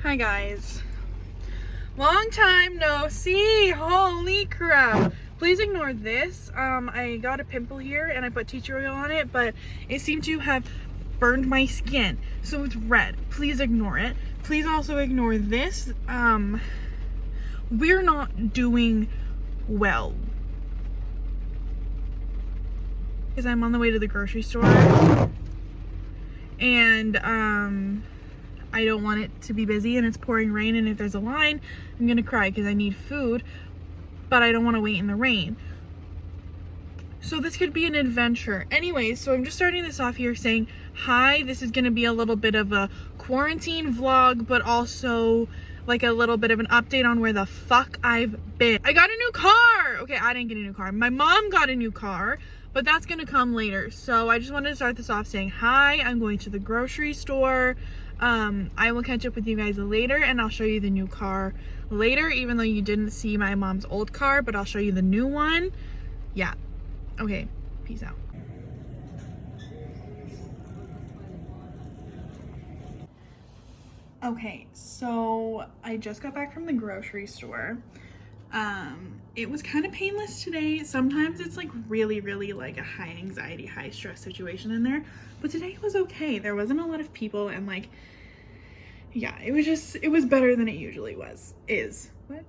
Hi guys. Long time no see. Holy crap. Please ignore this. I got a pimple here and I put tea tree oil on it, but it seemed to have burned my skin. So it's red. Please ignore it. Please also ignore this. We're not doing well. Because I'm on the way to the grocery store. And I don't want it to be busy and it's pouring rain, and if there's a line, I'm gonna cry because I need food, but I don't want to wait in the rain. So this could be an adventure. Anyways, so I'm just starting this off here saying, hi, this is gonna be a little bit of a quarantine vlog, but also like a little bit of an update on where the fuck I've been. I got a new car! Okay, I didn't get a new car. My mom got a new car, but that's gonna come later. So I just wanted to start this off saying, hi, I'm going to the grocery store. I will catch up with you guys later, and I'll show you the new car later, even though you didn't see my mom's old car, but I'll show you the new one. Yeah. Okay, peace out. Okay, so I just got back from the grocery store. It was kind of painless today. Sometimes it's like really like a high anxiety, high stress situation in there, but today it was okay. There wasn't a lot of people, and like, yeah, it was better than it usually is. What?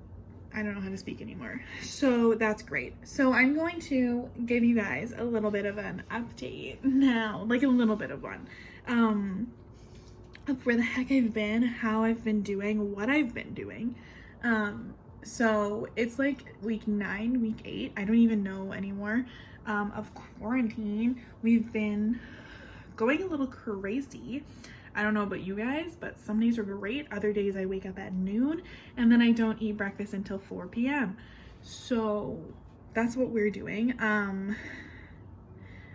I don't know how to speak anymore. So that's great. So I'm going to give you guys a little bit of an update now, like a little bit of one. Of where the heck I've been, how I've been doing, what I've been doing. So it's like week 9, week 8, I don't even know anymore, of quarantine. We've been going a little crazy. I don't know about you guys, but some days are great. Other days I wake up at noon and then I don't eat breakfast until 4 p.m. So that's what we're doing.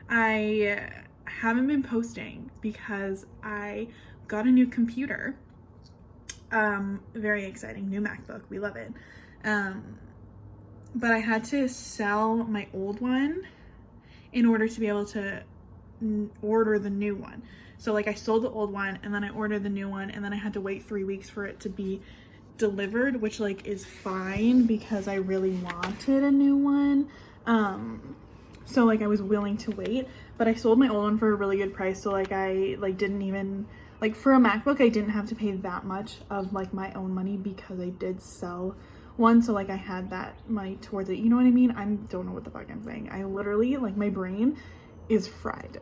I haven't been posting because I got a new computer. Very exciting, new MacBook, we love it. But I had to sell my old one in order to be able to order the new one. So like I sold the old one and then I ordered the new one, and then I had to wait 3 weeks for it to be delivered, which like is fine because I really wanted a new one. So like I was willing to wait, but I sold my old one for a really good price. So like I like didn't even, like for a MacBook, I didn't have to pay that much of like my own money because I did sell one. So like I had that money towards it. You know what I mean? I don't know what the fuck I'm saying. I literally, like, my brain is fried.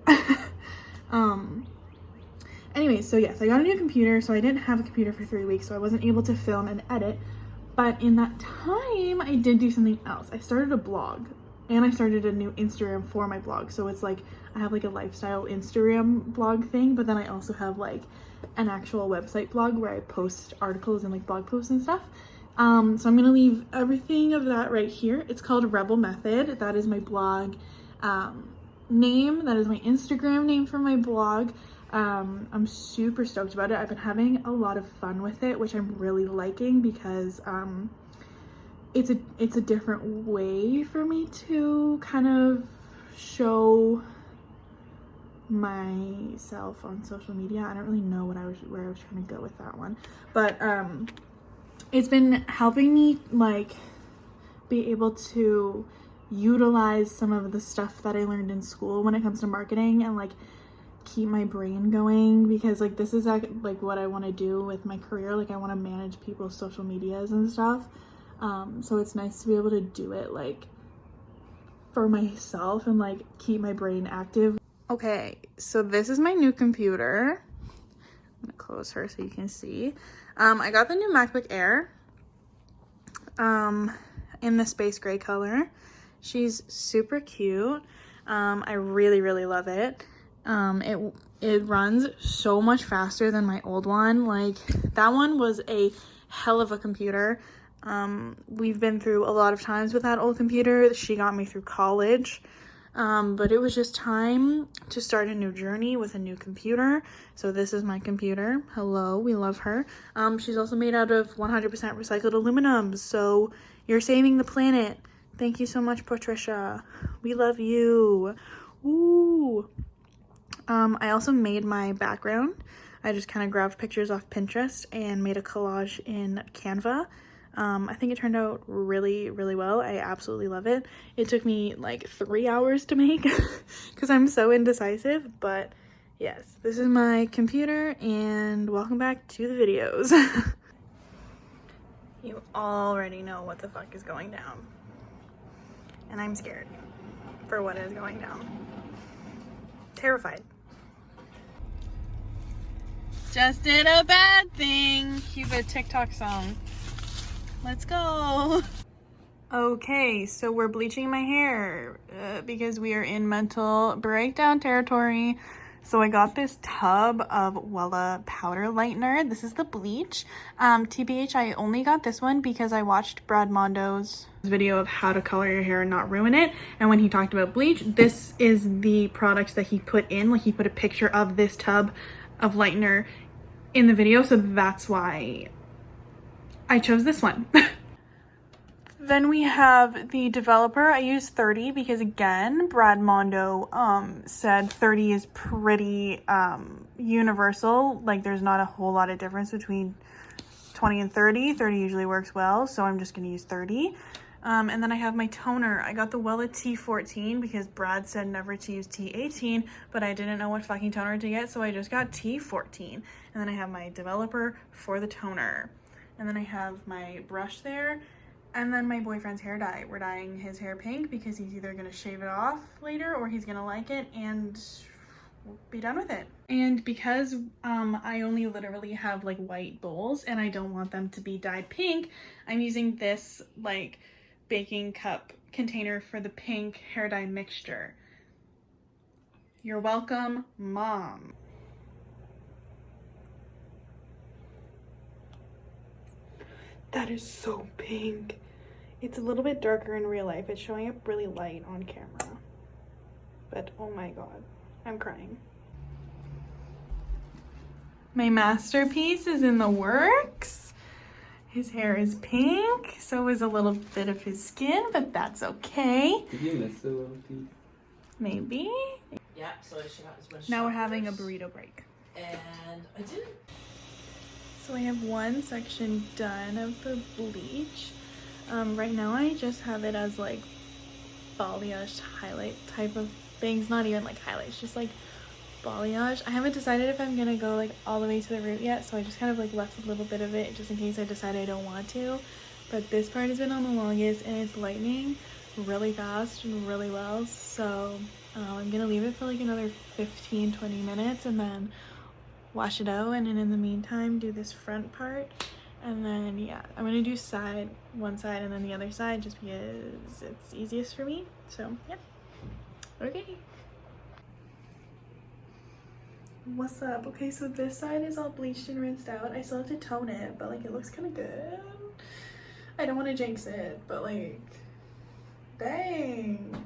Anyway, so yes, I got a new computer. So I didn't have a computer for 3 weeks, so I wasn't able to film and edit. But in that time, I did do something else. I started a blog. And I started a new Instagram for my blog. So it's like, I have like a lifestyle Instagram blog thing, but then I also have like an actual website blog where I post articles and like blog posts and stuff. So I'm gonna leave everything of that right here. It's called Rebel Method. That is my blog name. That is my Instagram name for my blog. I'm super stoked about it. I've been having a lot of fun with it, which I'm really liking because it's a different way for me to kind of show myself on social media. I don't really know where I was trying to go with that one, but it's been helping me like be able to utilize some of the stuff that I learned in school when it comes to marketing, and like keep my brain going, because like this is like what I want to do with my career. Like I want to manage people's social medias and stuff. So it's nice to be able to do it like for myself and like keep my brain active. Okay, so this is my new computer. I'm gonna close her so you can see. I got the new MacBook Air in the space gray color. She's super cute. I really love it. It runs so much faster than my old one. Like that one was a hell of a computer. We've been through a lot of times with that old computer. She got me through college. But it was just time to start a new journey with a new computer. So this is my computer. Hello, we love her. She's also made out of 100% recycled aluminum. So you're saving the planet. Thank you so much, Patricia. We love you. Ooh. I also made my background. I just kind of grabbed pictures off Pinterest and made a collage in Canva. I think it turned out really, really well. I absolutely love it. It took me like 3 hours to make because I'm so indecisive, but yes, this is my computer and welcome back to the videos. You already know what the fuck is going down. And I'm scared for what is going down. Terrified. Just did a bad thing. Cue the TikTok song. Let's go. Okay, so we're bleaching my hair because we are in mental breakdown territory. So I got this tub of Wella powder lightener. This is the bleach. TBH, I only got this one because I watched Brad Mondo's video of how to color your hair and not ruin it. And when he talked about bleach, this is the products that he put in. Like, he put a picture of this tub of lightener in the video. So that's why I chose this one. Then we have the developer. I use 30 because, again, Brad Mondo said 30 is pretty universal. Like, there's not a whole lot of difference between 20 and 30. 30 usually works well, so I'm just going to use 30. And then I have my toner. I got the Wella T14 because Brad said never to use T18, but I didn't know what fucking toner to get, so I just got T14. And then I have my developer for the toner. And then I have my brush there. And then my boyfriend's hair dye. We're dyeing his hair pink because he's either gonna shave it off later or he's gonna like it, and we'll be done with it. And because I only literally have like white bowls and I don't want them to be dyed pink, I'm using this like baking cup container for the pink hair dye mixture. You're welcome, Mom. That is so pink. It's a little bit darker in real life. It's showing up really light on camera. But oh my god, I'm crying. My masterpiece is in the works. His hair is pink, so is a little bit of his skin, but that's okay. Did you miss a little piece? Maybe. Yeah, so she got as much. Now we're having a burrito break. And I didn't. So I have one section done of the bleach. Right now I just have it as like balayage highlight type of things. Not even like highlights, just like balayage. I haven't decided if I'm gonna go like all the way to the root yet, so I just kind of like left a little bit of it just in case I decide I don't want to. But this part has been on the longest and it's lightening really fast and really well, so I'm gonna leave it for like another 15-20 minutes and then wash it out, and then in the meantime do this front part. And then yeah, I'm gonna do one side and then the other side just because it's easiest for me. So yeah, okay. What's up? Okay, so this side is all bleached and rinsed out. I still have to tone it, but like it looks kind of good. I don't want to jinx it, but like, dang.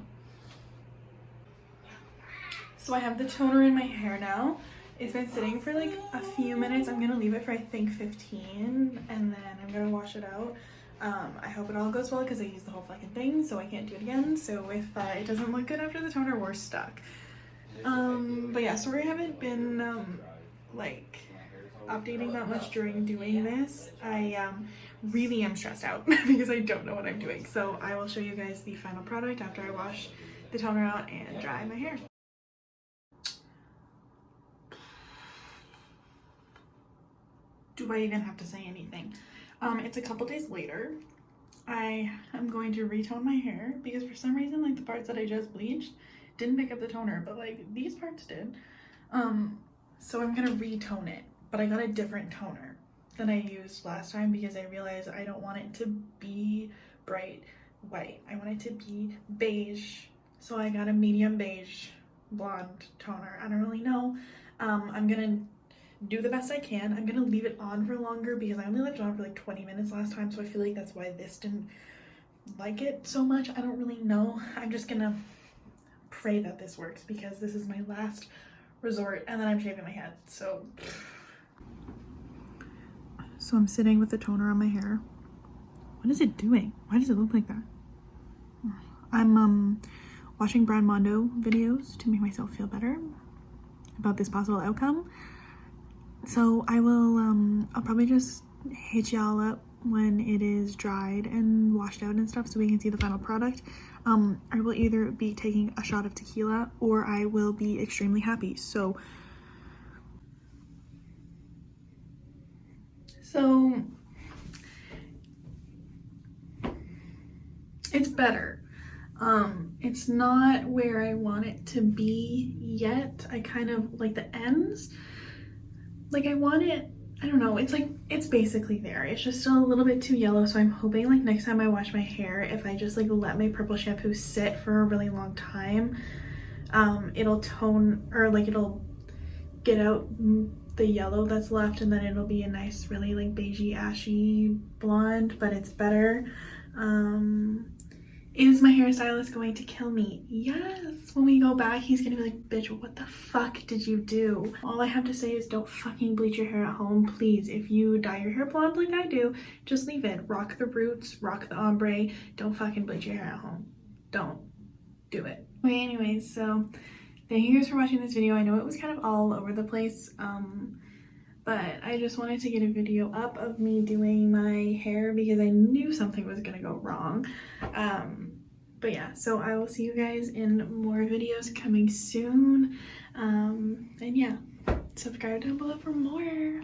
So I have the toner in my hair now. It's been sitting for like a few minutes. I'm gonna leave it for I think 15 and then I'm gonna wash it out. I hope it all goes well because I used the whole fucking thing, so I can't do it again. So if it doesn't look good after the toner, we're stuck. But yeah, sorry I haven't been like updating that much during doing this. I really am stressed out because I don't know what I'm doing. So I will show you guys the final product after I wash the toner out and dry my hair. Do I even have to say anything? It's a couple days later. I am going to retone my hair because for some reason like the parts that I just bleached didn't pick up the toner, but like these parts did. So I'm gonna retone it, but I got a different toner than I used last time because I realized I don't want it to be bright white. I want it to be beige. So I got a medium beige blonde toner. I don't really know. I'm gonna do the best I can. I'm gonna leave it on for longer because I only left it on for like 20 minutes last time, so I feel like that's why this didn't like it so much. I don't really know. I'm just gonna pray that this works because this is my last resort, and then I'm shaving my head. So I'm sitting with the toner on my hair. What is it doing? Why does it look like that? I'm watching Brad Mondo videos to make myself feel better about this possible outcome. So I will, I'll probably just hit y'all up when it is dried and washed out and stuff so we can see the final product. I will either be taking a shot of tequila or I will be extremely happy. So it's better. It's not where I want it to be yet. I kind of like the ends. Like I want it, I don't know, it's like, it's basically there. It's just still a little bit too yellow. So I'm hoping like next time I wash my hair, if I just like let my purple shampoo sit for a really long time, it'll tone, or like it'll get out the yellow that's left, and then it'll be a nice, really like beigey, ashy blonde, but it's better. Is my hairstylist going to kill me? Yes. When we go back, he's gonna be like, bitch, what the fuck did you do? All I have to say is don't fucking bleach your hair at home, please. If you dye your hair blonde like I do, just leave it. Rock the roots, rock the ombre. Don't fucking bleach your hair at home. Don't do it. Okay, anyways, so thank you guys for watching this video. I know it was kind of all over the place, but I just wanted to get a video up of me doing my hair because I knew something was gonna go wrong. But yeah, so I will see you guys in more videos coming soon. And yeah, subscribe down below for more.